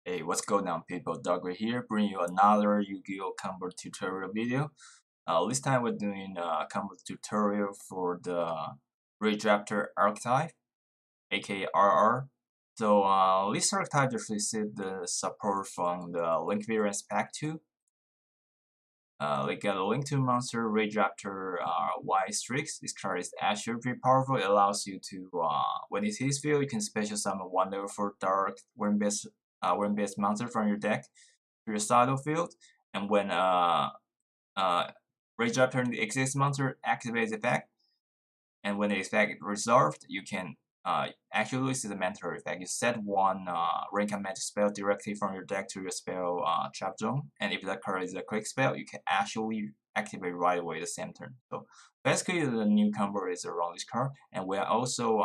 Hey, what's going on, people? Dogger here, bringing you another Yu-Gi-Oh! Combo tutorial video. This time we're doing a combo tutorial for the Raidraptor archetype, aka RR. So this archetype just received the support from the Link Variance Pack 2. They got a link to monster Raidraptor Y Strix. This card is actually pretty powerful. It allows you to, when it hits field, you can special summon one level 4 dark wind-based monster from your deck to your side field. And when Raidraptor exists monster activates the effect, and when the effect is resolved, you can actually this is a mandatory effect. You set one rank magic spell directly from your deck to your spell trap zone, and if that card is a quick spell, you can actually activate right away the same turn. So basically, the new combo is around this card, and we are also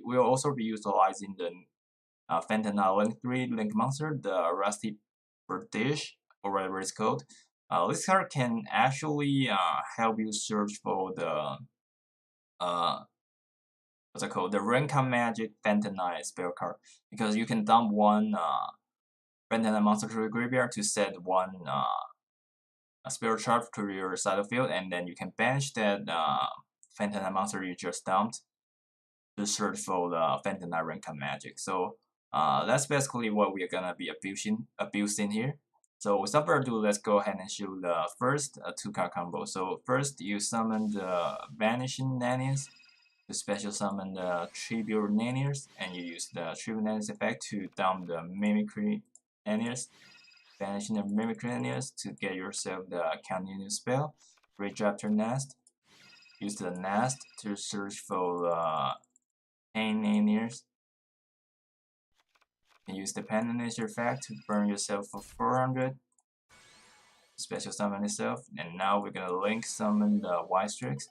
we'll also be utilizing the Fentanyl Link 3 Link monster, the Rusty British, or whatever it's called. This card can actually help you search for the what's it called? The Renka Magic Fentanyl spell card, because you can dump one Fentanyl monster to your graveyard to set one spell trap to your side field, and then you can banish that Fentanyl monster you just dumped to search for the Fentanyl Renka Magic. So that's basically what we're gonna be abusing here. So without further ado, let's go ahead and show the first 2-card combo. So first, you summon the Vanishing Nanias to special summon the Tribute Nanias, and you use the Tribute Nanias effect to dump the Mimicry Nanias, banishing the Mimicry Nanias to get yourself the continuous spell, Raidraptor Nest. Use the Nest to search for the Pain Nanias. Use the Penance effect to burn yourself for 400. Special summon itself, and now we're gonna link summon the White Strix.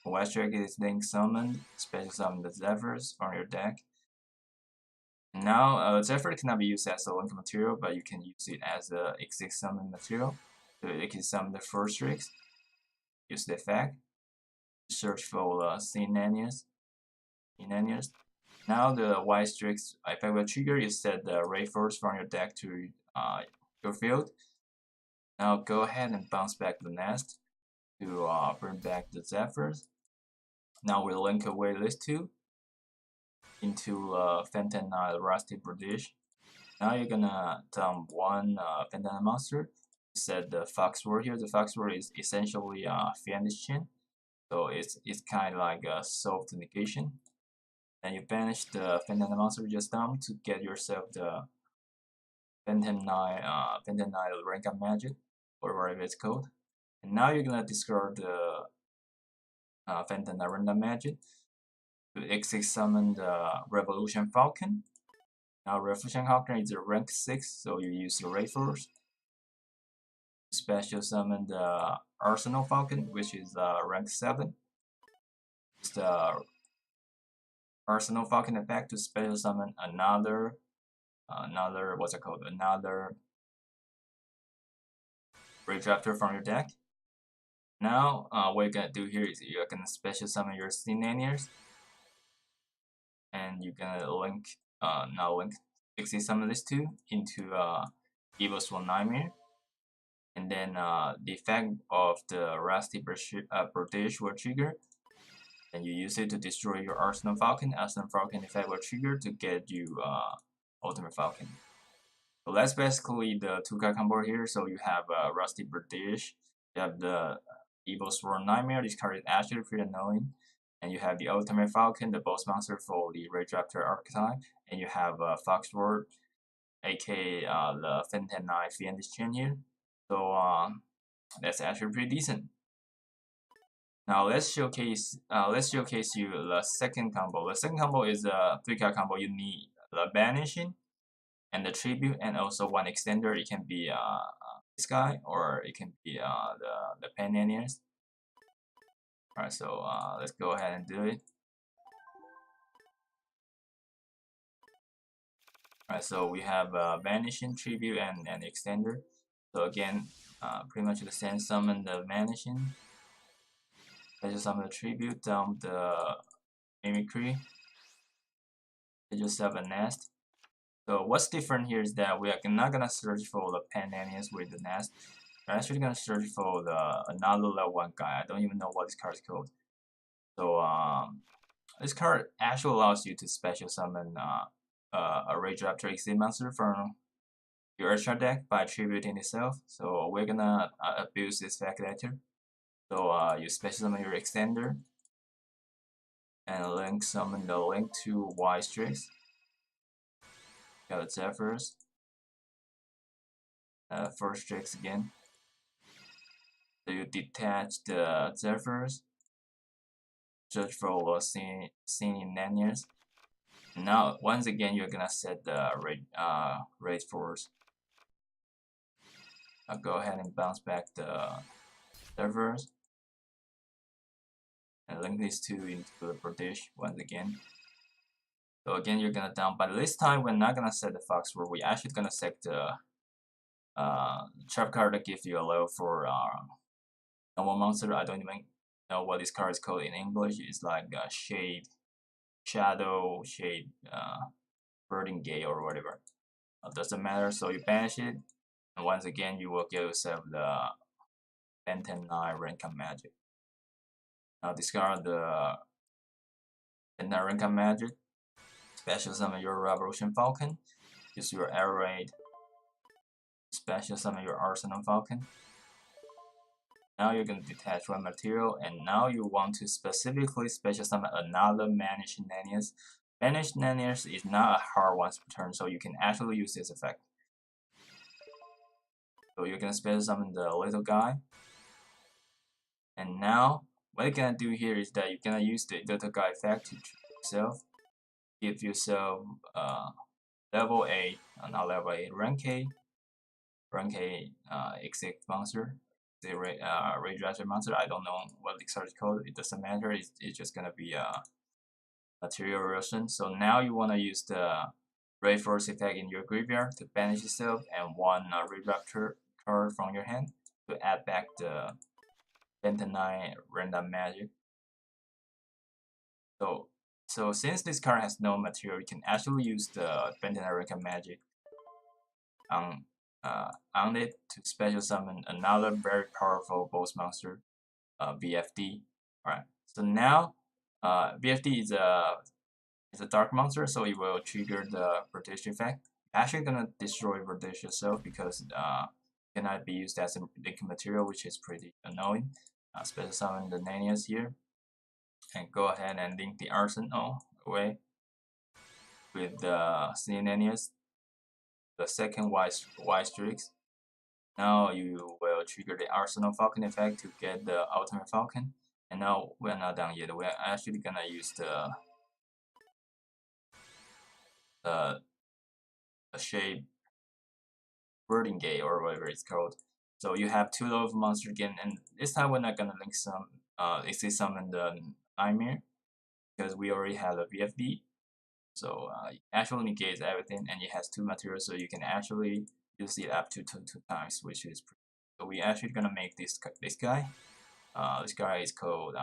White Strix is link summoned. Special summon the Zephyrs from your deck. Now, Zephyr cannot be used as a link material, but you can use it as a exit summon material. So you can summon the first Strix. Use the effect. Search for Nanias. Now the White Strix effect will trigger. You set the Ray Force from your deck to your field. Now go ahead and bounce back the Nest to bring back the Zephyrs. Now we'll link away these two into Fentanyl Rusty British. Now you're gonna dump one Fentanyl monster. Set the Fox Word here. The Fox Word is essentially Fiendish Chin, so it's kind of like a soft negation. And you banish the Fentanyl monster you just dumped to get yourself the Fentanyl Rank Up Magic, or whatever it's called. And now you're gonna discard the Fentanyl Random Magic to exit summon the Revolution Falcon. Now Revolution Falcon is a rank 6, so you use the Ray Force. Special summon the Arsenal Falcon, which is rank 7. It's the Arsenal Falcon effect to special summon another what's it called? Another Raidraptor from your deck. Now, what you're gonna do here is you're gonna special summon your Nanias, and you're gonna link exit summon these two into Evil Swan Nightmare, and then the effect of the Rusty British will trigger, and you use it to destroy your Arsenal Falcon. Arsenal Falcon effect will trigger to get you Ultimate Falcon. So that's basically the 2-card combo here. So you have Rusty British, you have the Evil Sworn Nightmare. This card is actually pretty annoying. And you have the Ultimate Falcon, the boss monster for the Raidraptor archetype. And you have Foxword, aka the Fentanyl Fiendish Chain here. So that's actually pretty decent. Now let's showcase you the second combo. The second combo is a 3-card combo. You need the Banishing and the Tribute, and also one extender. It can be this guy, or it can be the Penanias. Alright, so let's go ahead and do it. Alright, so we have Vanishing Tribute and extender. So again, pretty much the same. Summon the Vanishing. Let's just summon the Tribute, dump the Mimicry. Let's just have a Nest. So what's different here is that we are not gonna search for the Pananias with the nest. We're actually gonna search for the another level 1 guy. I don't even know what this card is called. So this card actually allows you to special summon a Raidraptor exit monster from your extra deck by attributing itself. So we're gonna abuse this fact later. So you special summon your extender and link summon the link to Y Strix. Got the Zephyrs. First Strix again. So you detach the Zephyrs. Search for Singing Nanias. Now once again you're gonna set the raid force. I'll go ahead and bounce back the Zephyrs. And link these two into the British once again. So again, you're gonna down, but this time we're not gonna set the Fox Roar. We're actually gonna set the trap card that gives you a level for normal monster. I don't even know what this card is called in English. It's like Shade, Shadow, Shade, Birding Gate or whatever. Doesn't matter. So you banish it, and once again you will give yourself the Ben 9 Renka Magic. Now discard the Ben 9 Renka Magic. Special summon your Revolution Falcon. Use your Air Raid. Special summon your Arsenal Falcon. Now you're going to detach one material, and now you want to specifically special summon another Vanishing Nanias. Vanishing Nanias is not a hard once per turn, so you can actually use this effect. So you're going to special summon the little guy. And now, what you're going to do here is that you're going to use the little guy effect to yourself. Give yourself level 8, not level 8, rank 8 exit monster. The Raidraptor monster. I don't know what the card is called. It doesn't matter. It's just gonna be a material version. So now you wanna use the Raid Force effect in your graveyard to banish yourself and one Raidraptor card from your hand to add back the Ben 9 random magic. So since this card has no material, you can actually use the Ben 9 random magic on it to special summon another very powerful boss monster, VFD. Alright, so now VFD is a dark monster, so it will trigger the British effect. Actually gonna destroy British yourself because cannot be used as a liquid material, which is pretty annoying. Special summon the Nanias here, and go ahead and link the Arsenal away with the Nanias. The second Y Strix. Now you will trigger the Arsenal Falcon effect to get the Ultimate Falcon. And now we're not done yet. We're actually gonna use the shape Birding Gate or whatever it's called. So you have 2 level monster again, and this time we're not gonna link some exit summon the Nightmare because we already have a VFD. So it actually negates everything, and it has 2 materials, so you can actually use it up to two times, which is pretty. So we're actually gonna make this guy. This guy is called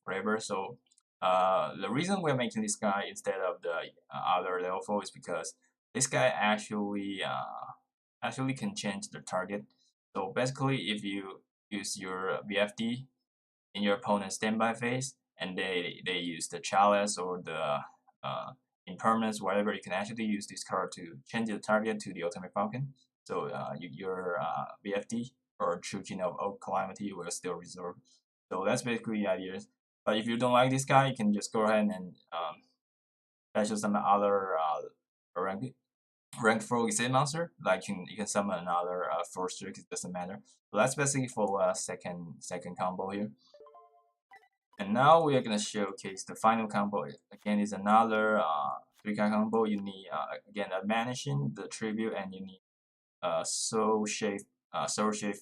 Graver. So the reason we're making this guy instead of the other level 4 is because this guy actually can change the target. So basically, if you use your VFD in your opponent's standby phase, and they use the Chalice or the Impermanence, whatever, you can actually use this card to change the target to the Ultimate Falcon. So your VFD or Children of Oak Calamity will still reserve. So that's basically the idea. But if you don't like this guy, you can just go ahead and special summon other rank 4 exit monster. Like you can summon another 4 Strix, it doesn't matter. So that's basically for second combo here. And now we are gonna showcase the final combo. Again, is another 3-card combo. You need again a Vanishing, the Tribute, and you need Soul Shape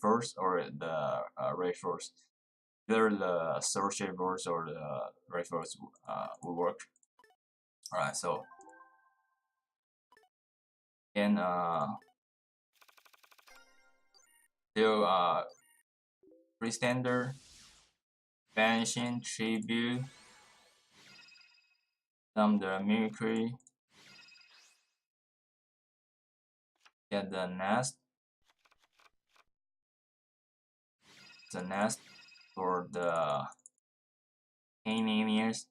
Force or the Ray Force. Either the Soul Shape Force or the Ray Force will work. Alright, so again still free standard, Vanishing Tribute, some the Mimicry, get the nest for the Canyoneers.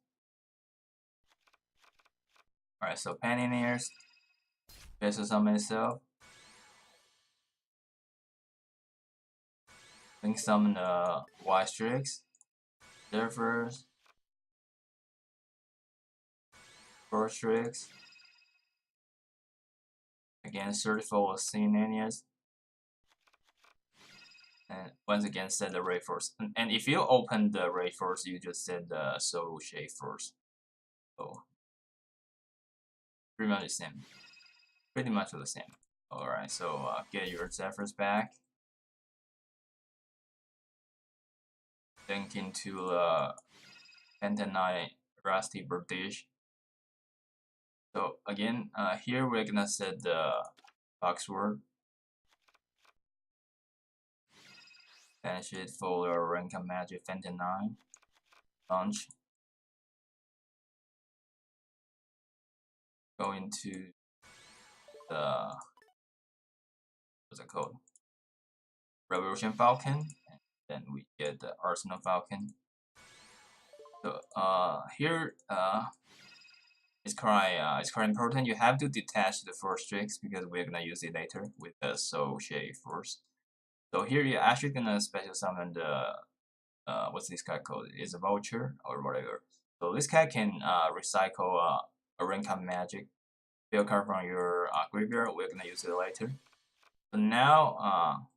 Alright, so Canyoneers, special summon itself, link summon the Y Strix, Surfers, Four Strix, again certified Canyoneers, and once again set the Ray Force. And if you open the Ray Force, you just set the Soul Shade Force. So pretty much the same. Pretty much the same. Alright, so get your Zephyrs back. Link into Pentanite Rusty British. So again, here we're gonna set the box word. Banish it for your rank of magic Pentanite. Launch. Go into the what's it called? Revolution Falcon. And then we get the Arsenal Falcon. So here it's quite important. You have to detach the first tricks because we're gonna use it later with the Soul Shade first. So here you're actually gonna special summon the what's this guy called? It's a vulture or whatever. So this guy can recycle a rank up magic field card from your graveyard. We're gonna use it later. So now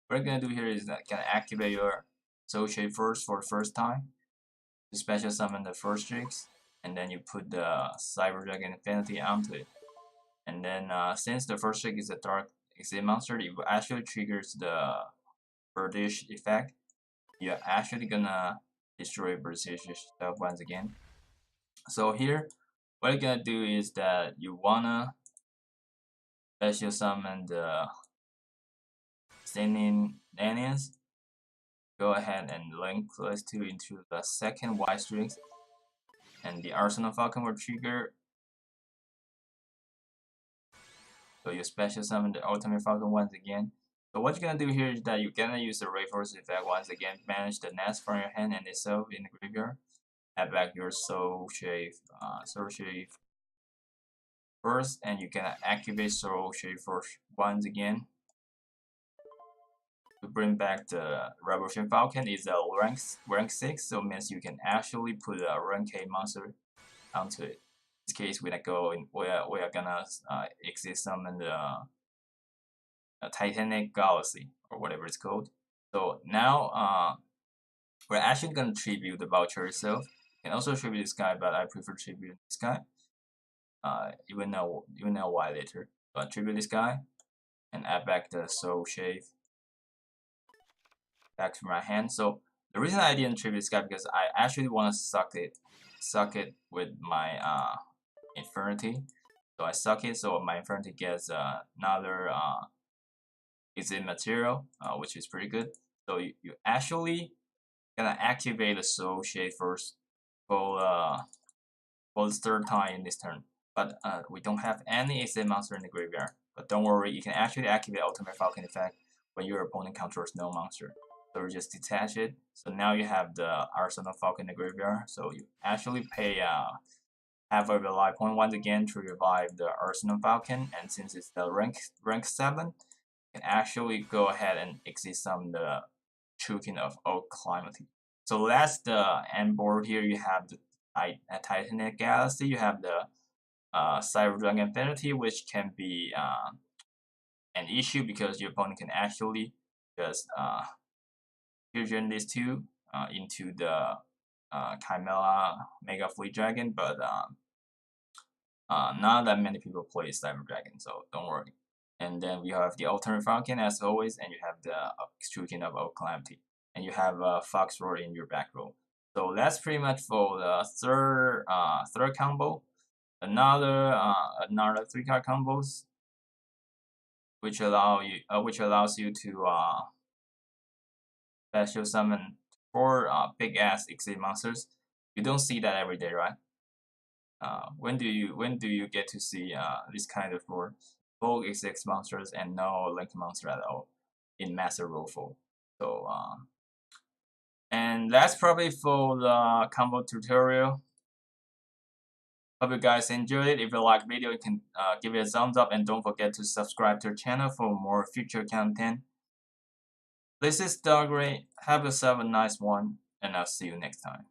what we're gonna do here is that can activate your Soul Shade first for the first time. To special summon the first tricks, and then you put the Cyber Dragon Infinity onto it. And then since the first trick is a Dark Exit monster, it actually triggers the British effect. You're actually gonna destroy British stuff once again. So here, what you're gonna do is that you wanna special summon the Standing Aliens. Go ahead and link those two into the second Y Strix, and the Arsenal Falcon will trigger. So you special summon the Ultimate Falcon once again. So what you're gonna do here is that you're gonna use the Ray Force effect once again, banish the nest from your hand and itself in the graveyard. Add back your Soul Shade first, and you can activate Soul Shade Force once again. To bring back the Revolution Falcon is a rank 6, so it means you can actually put a rank 8 monster onto it. In this case, we are gonna exit summon the Titanic Galaxy or whatever it's called. So now we're actually gonna tribute the voucher itself. You can also tribute this guy, but I prefer tribute this guy. Even know why later. But tribute this guy and add back the Soul Shade back to my hand. So the reason I didn't tribute this guy because I actually want to suck it with my Infinity. So I suck it, so my Infinity gets another exit material, which is pretty good. So you actually gonna activate the Soul Shade first for the third time in this turn. But we don't have any exit monster in the graveyard. But don't worry, you can actually activate Ultimate Falcon effect when your opponent controls no monster. So we just detach it. So now you have the Arsenal Falcon in the graveyard. So you actually pay half of your life point once again to revive the Arsenal Falcon. And since it's the rank 7, you can actually go ahead and exit some the Choking of Oak Calamity. So that's the end board here. You have the Titanic Galaxy. You have the Cyber Dragon Infinity, which can be an issue because your opponent can actually just fusion these two into the Chimera Mega Fleet Dragon, but not that many people play Cyber Dragon, so don't worry. And then we have the Ultimate Falcon as always, and you have the Striking of Oak Calamity, and you have Fox Roar in your back row. So that's pretty much for the third combo. Another 3-card combos, which allows you to special summon 4 big ass exit monsters. You don't see that every day, right? When do you get to see this kind of board? full XX monsters and no link monster at all in Master Rule 4. So and that's probably for the combo tutorial. Hope you guys enjoyed it. If you like the video, you can give it a thumbs up and don't forget to subscribe to our channel for more future content. This is Stargray. Have yourself a nice one, and I'll see you next time.